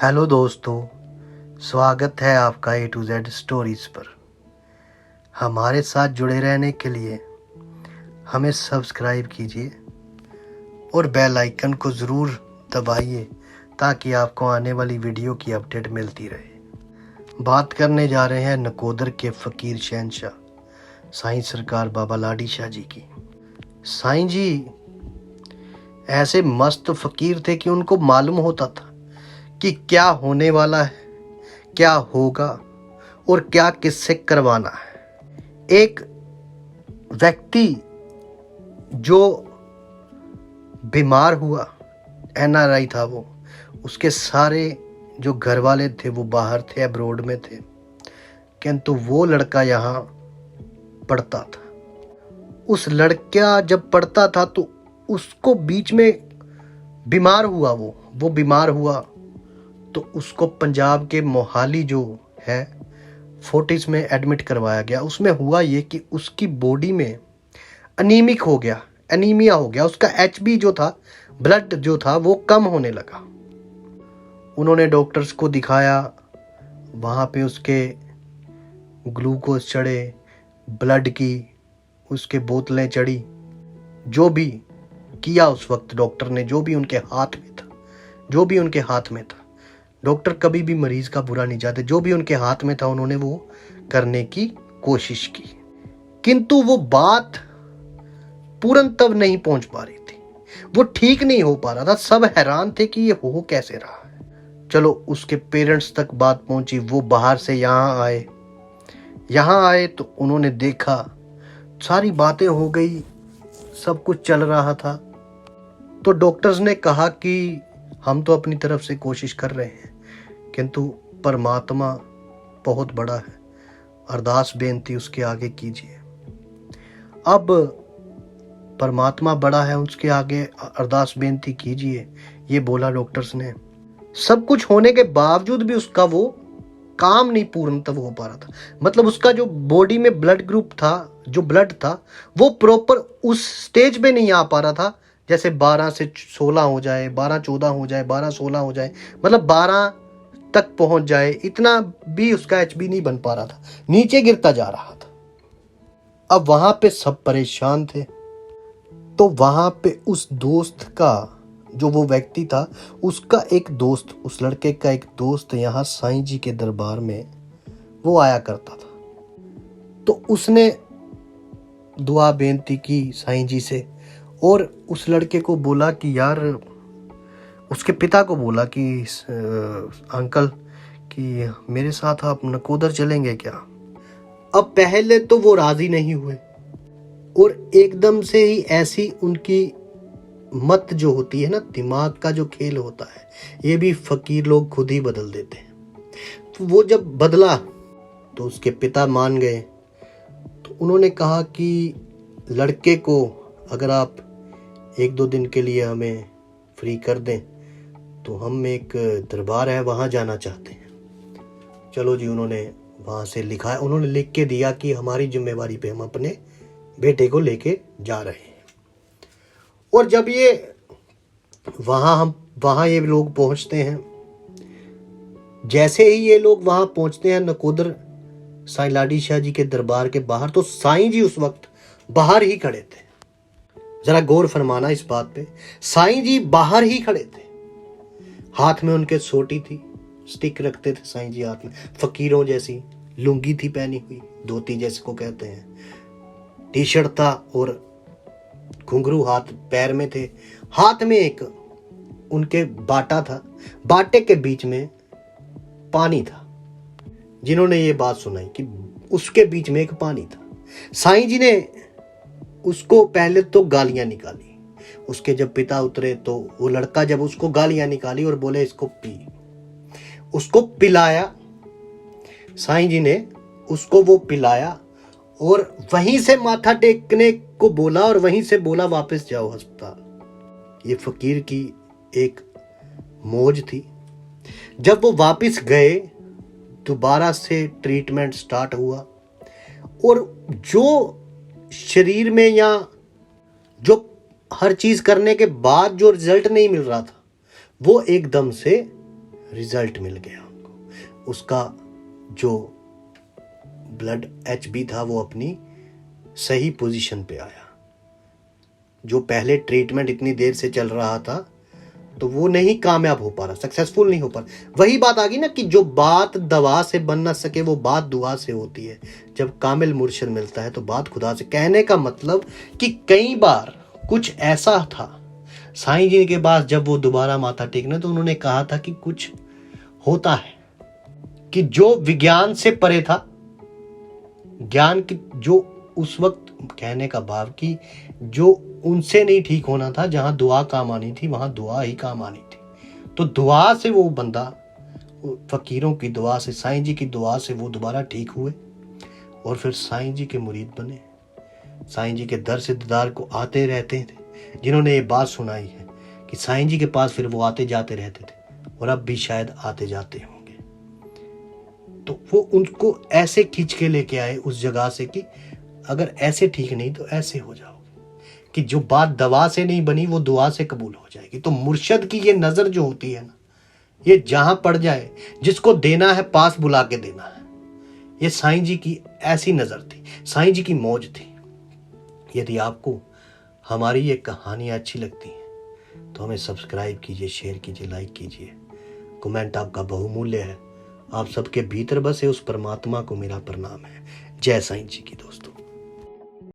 Hello दोस्तों, स्वागत है आपका A to Z स्टोरीज पर। हमारे साथ जुड़े रहने के लिए हमें सब्सक्राइब कीजिए और बेल आइकन को ज़रूर दबाइए ताकि आपको आने वाली वीडियो की अपडेट मिलती रहे। बात करने जा रहे हैं नकोदर के फ़कीर शहंशाह साईं सरकार बाबा लाडी शाह जी की। साईं जी ऐसे मस्त फ़कीर थे कि उनको मालूम होता था कि क्या होने वाला है, क्या होगा और क्या किससे करवाना है। एक व्यक्ति जो बीमार हुआ, NRI था वो, उसके सारे जो घर वाले थे वो बाहर थे, अब्रोड में थे, किंतु वो लड़का यहाँ पढ़ता था। उस लड़का जब पढ़ता था तो उसको बीच में बीमार हुआ, वो बीमार हुआ तो उसको पंजाब के मोहाली जो है फोर्टिस में एडमिट करवाया गया। उसमें हुआ ये कि उसकी बॉडी में अनीमिक हो गया, एनीमिया हो गया। उसका HB जो था, ब्लड जो था वो कम होने लगा। उन्होंने डॉक्टर्स को दिखाया, वहाँ पे उसके ग्लूकोज चढ़े, ब्लड की उसके बोतलें चढ़ी। जो भी किया उस वक्त डॉक्टर ने, जो भी उनके हाथ में था, डॉक्टर कभी भी मरीज का बुरा नहीं चाहते, जो भी उनके हाथ में था उन्होंने वो करने की कोशिश की, किंतु वो बात पूर्ण तब नहीं पहुंच पा रही थी, वो ठीक नहीं हो पा रहा था। सब हैरान थे कि ये हो कैसे रहा है। चलो उसके पेरेंट्स तक बात पहुंची, वो बाहर से यहाँ आए तो उन्होंने देखा, सारी बातें हो गई, सब कुछ चल रहा था। तो डॉक्टर्स ने कहा कि हम तो अपनी तरफ से कोशिश कर रहे हैं, किंतु परमात्मा बहुत बड़ा है, अरदास बेनती उसके आगे कीजिए। अब परमात्मा बड़ा है, उसके आगे अरदास बेनती कीजिए, ये बोला डॉक्टर्स ने। सब कुछ होने के बावजूद भी उसका वो काम नहीं पूर्ण तब हो पा रहा था। मतलब उसका जो बॉडी में ब्लड ग्रुप था, जो ब्लड था, वो प्रॉपर उस स्टेज पे नहीं आ पा रहा था। जैसे 12 से 16 हो जाए, 12-14 हो जाए, 12-16 हो जाए, मतलब 12 तक पहुंच जाए, इतना भी उसका HB नहीं बन पा रहा था, नीचे गिरता जा रहा था। अब वहां पे सब परेशान थे। तो वहां पे उस दोस्त का, जो वो व्यक्ति था, उसका एक दोस्त, उस लड़के का एक दोस्त यहाँ साईं जी के दरबार में वो आया करता था। तो उसने दुआ बेनती की साईं जी से और उस लड़के को बोला कि यार, उसके पिता को बोला कि अंकल कि मेरे साथ आप नकोदर चलेंगे क्या। अब पहले तो वो राजी नहीं हुए और एकदम से ही ऐसी उनकी मत जो होती है ना, दिमाग का जो खेल होता है, ये भी फकीर लोग खुद ही बदल देते हैं। तो वो जब बदला तो उसके पिता मान गए। तो उन्होंने कहा कि लड़के को अगर आप 1-2 दिन के लिए हमें फ्री कर दें तो हम एक दरबार है वहाँ जाना चाहते हैं। चलो जी, उन्होंने वहाँ से लिखा, उन्होंने लिख के दिया कि हमारी जिम्मेवारी पे हम अपने बेटे को लेके जा रहे हैं। और जब ये वहाँ ये लोग पहुँचते हैं, जैसे ही ये लोग वहाँ पहुँचते हैं नकोदर साईं लाडी शाह जी के दरबार के बाहर, तो साईं जी उस वक्त बाहर ही खड़े थे। जरा गौर फरमाना इस बात पे, साईं जी बाहर ही खड़े थे। हाथ में उनके सोटी थी, स्टिक रखते थे साईं जी हाथ में, फकीरों जैसी लुंगी थी पहनी हुई, धोती जैसे को कहते हैं, टी-शर्ट था और घुंघरू हाथ पैर में थे। हाथ में एक उनके बाटा था, बाटे के बीच में पानी था। जिन्होंने ये बात सुनाई कि उसके बीच में एक पानी था, साईं जी ने उसको पहले तो गालियां निकाली। उसके जब पिता उतरे तो वो लड़का जब उसको गालियां निकाली और बोले इसको पी, उसको पिलाया। साईं जी ने उसको वो पिलाया और वहीं से माथा टेकने को बोला और वहीं से बोला वापस जाओ अस्पताल। ये फकीर की एक मौज थी। जब वो वापस गए दोबारा से ट्रीटमेंट स्टार्ट हुआ और जो शरीर में या जो हर चीज करने के बाद जो रिजल्ट नहीं मिल रहा था वो एकदम से रिजल्ट मिल गया उनको। उसका जो ब्लड HB था वो अपनी सही पोजीशन पे आया। जो पहले ट्रीटमेंट इतनी देर से चल रहा था तो वो नहीं कामयाब हो पा रहा, सक्सेसफुल नहीं हो पा रहा। वही बात आ गई ना कि जो बात दवा से बन ना सके वो बात दुआ से होती है। जब कामिल मुर्शिद मिलता है तो बात खुदा से। कहने का मतलब कि कई बार कुछ ऐसा था, साईं जी के पास जब वो दोबारा माथा टेकने तो उन्होंने कहा था कि कुछ होता है कि जो विज्ञान से परे था, ज्ञान की जो उस वक्त, कहने का भाव कि जो उनसे नहीं ठीक होना था, जहां दुआ काम आनी थी वहां दुआ ही काम आनी थी। तो दुआ से वो बंदा, फकीरों की दुआ से, साईं जी की दुआ से वो दोबारा ठीक हुए और फिर साईं जी के मुरीद बने। साईं जी के दर से दीदार को आते रहते थे। जिन्होंने ये बात सुनाई है कि साईं जी के पास फिर वो आते जाते रहते थे और अब भी शायद आते जाते होंगे, तो वो उनको ऐसे खींच के लेके आए उस जगह से कि अगर ऐसे ठीक नहीं तो ऐसे हो जाओगे, कि जो बात दवा से नहीं बनी वो दुआ से कबूल हो जाएगी। तो मुर्शद की ये नजर जो होती है ना, ये जहां पड़ जाए, जिसको देना है पास बुला के देना है। ये साईं जी की ऐसी नजर थी, साईं जी की मौज थी। यदि आपको हमारी ये कहानियां अच्छी लगती हैं तो हमें सब्सक्राइब कीजिए, शेयर कीजिए, लाइक कीजिए। कमेंट आपका बहुमूल्य है। आप सबके भीतर बसे उस परमात्मा को मेरा प्रणाम है। जय साईं जी की दोस्तों।